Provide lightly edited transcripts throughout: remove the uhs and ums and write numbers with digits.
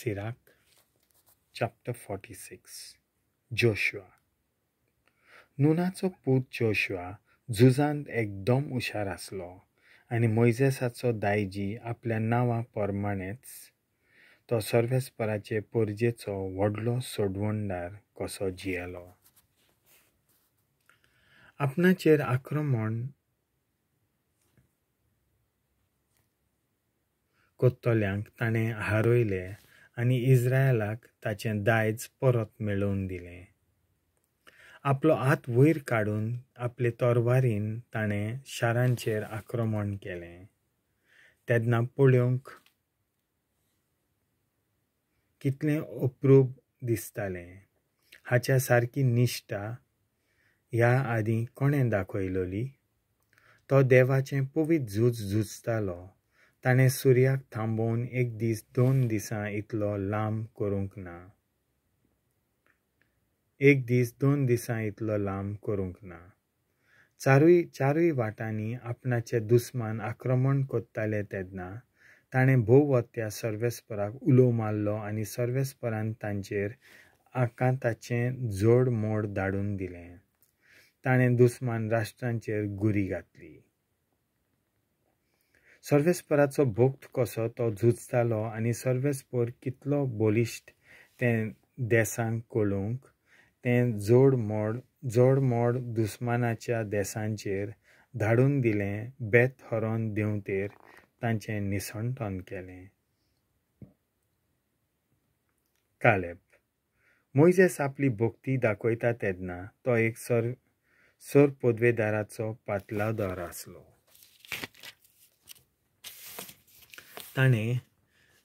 Sirach, chapter 46. Joshua. नुनाचो पूत Joshua झुजांत एकदम हुशार आसलो आनी मोइजेसाचो दायजी आपल्या नांवा प्रमाणेच तो सर्वेस्पराचे पोरजेचो व्हडलो सोडवणदार कसो जियेलो. आपणाचेर आक्रमण कोत्तोल्यांक ताणें हारयले आनी इस्रायलाक ताचें दायज परत मेळोवन दिलें. आपलो हात वयर काडून आपले तोरवारीन ताणें शारांचेर आक्रमण केलें. तेन्ना पळोवंक कितलें अप्रूप दिसतालें. हाच्या सारकी निश्ठा ह्या आदीं कोणें दाखयलोली? तो देवाचें पवीत झुजतालो. ताणें सुर्याक थांबोवन 1 दीस 2 दिसां इतलो लांब करूंक ना. 1 दीस 2 दिसां इतलो लांब करूंक ना. चारूय वाटांनी आपणाचे दुस्मान आक्रमण कोत्ताले तेन्ना ताणें भोवत्या सर्वेस्पराक उलो मारलो आनी सर्वेस्परान तांचेर आकांताचें जोड मोड धाडून दिलें. ताणें दुस्मान राष्ट्रांचेर गुरी घातली. सर्वेस्पराचो भोक्त कसो तो झुजतालो आनी सर्वेस्पर कितलो बोलिश्ट तें देसांक कळूंक तें जोड मोड दुस्मानाच्या देसांचेर धाडून दिलें. बेत हरोन देंवतेर तांचें निसणटोन केलें. कालेब. मोइजेस आपली भोक्ती दाखयता तेन्ना तो एक सोर पदवेदाराचो पाटलादोर आसलो. ताणें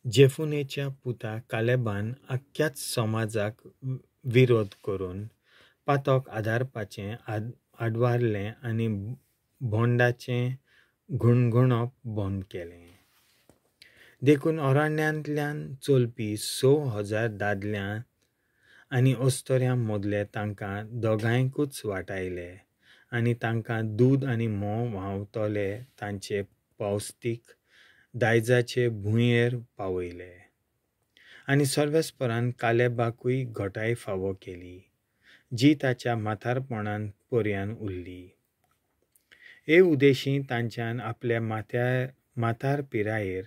जेफुनेच्या पुता कालेबान आख्याच समाजाक विरोध करून पातोक आदारपाचें आडवारलें आनी भोंडाचें घुणघुणप बंद केलें. देखून अरण्यांतल्यान चलपी 6,000 दादल्यां आनी अस्तोऱ्यां मदले तांकां दोगांयकूच वाटायले आनी तांकां दूद आनी म्होंव व्हांवतले तांचे पौस्तीक दायजाचे भुंयेर पावयले. आनी सर्वेस्परान कालेबाकूय घोटाय फावो केली जी ताच्या म्हातारपणान पर्यान उरली. हे उदेशी तांच्यान आपल्या माथार पिरायेर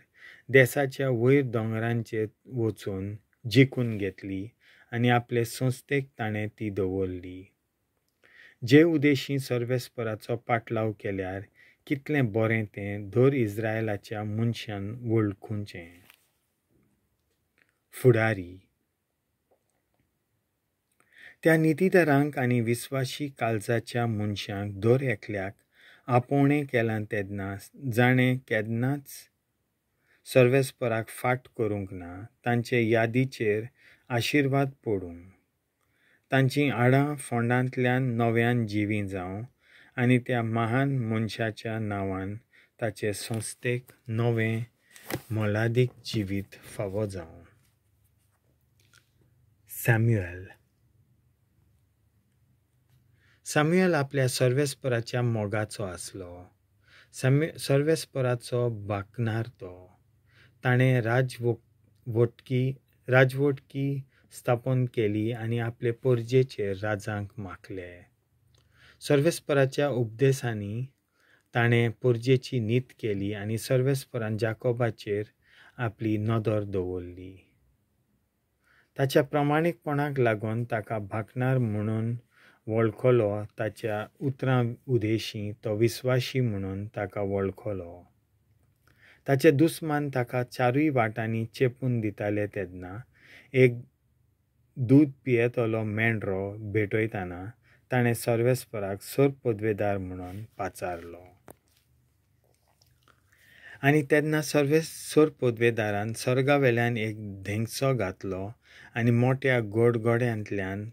देसाच्या वयर दोंगरांचेर वचून जिखून घेतली आनी आपले संस्थेक ताणें ती दवरली. जे उदेशी सर्वेस्पराचो पाटलाव केल्यार कितलें बरें तें दर इस्रायलाच्या मनशान वळखुचें. फुडारी. त्या नितीदारांक आनी विस्वाशी काळजाच्या मनशांक दर एकल्याक आपोवणें केलां तेन्ना जाणें केन्नाच सर्वेस्पराक फाट करूंक ना. तांचे यादीचेर आशिर्वाद पडूं. तांचीं हाडां फोंडांतल्यान नव्यान जिवी जावं आनी त्या महान मनशाच्या नांवान ताचे संस्थेक नवें मोलादीक जिवीत फावो जावं. सॅम्युएल आपल्या सर्वेस्पराच्या मोगाचो आसलो. सर्वेस्पराचो भाकणार तो. ताणें राजवटकी स्थापन केली आनी आपले पोरजेचेर राजांक माखले. सर्वेस्पराच्या उपदेशांनी ताणें पोरजेची नीत केली आनी सर्वेस्परान जाकोबाचेर आपली नदर दवरली. ताच्या प्रामाणीकपणाक लागून ताका भाकणार म्हणून वळखलो. ताच्या उतरां उदेशी तो विस्वाशी म्हणून ताका वळखलो. ताचे दुस्मान ताका चारूय वाटांनी चेपून दिताले तेन्ना एक दूद पियेतलो मेंढरो भेटयतना ताणें सर्वेस्पराक सोर पदवेदार म्हणून पाचारलो. आनी तेन्ना सोर पदवेदारान सर्गावेल्यान एक धेंगसो घातलो आनी मोठ्या गडगड्यांतल्यान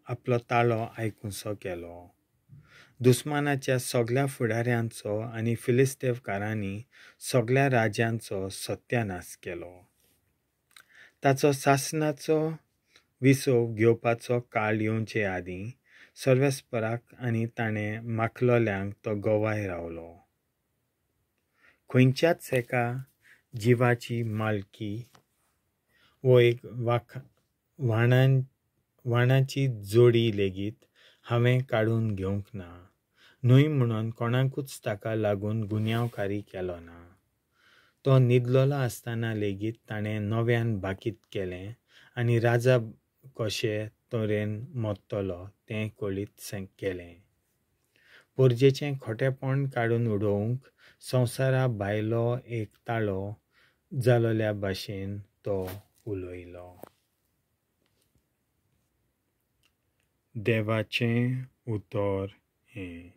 आपलो ताळो आयकुसो केलो. दुस्मानाच्या सगळ्या फुडाऱ्यांचो आनी फिलिस्तेवकारांनी सगळ्या राजांचो सत्यानाश केलो. ताचो सासणाचो विसव घेवपाचो काळ येवचे आदीं सर्वेस्पराक आनी ताणें माखलोल्यांक तो गोवाय रावलो. खंयच्याच एका जिवाची मालकी वो एक व्हाणाची जोडी लेगीत हांवें काडून घेवंक ना. न्हय म्हणून कोणाकूच ताका लागून गुन्यांवकारी केलो ना. तो न्हिदलोलो आसतना लेगीत ताणें नव्यान बाकीत केलें आनी राजा कशे तरेन मोडटलो तें कळीत केलें. पोरजेचें खोटेपण काडून उडोवंक संवसारा भायलो एक ताळो जालोल्या भाशेन तो उलयलो. देवाचें उतर हें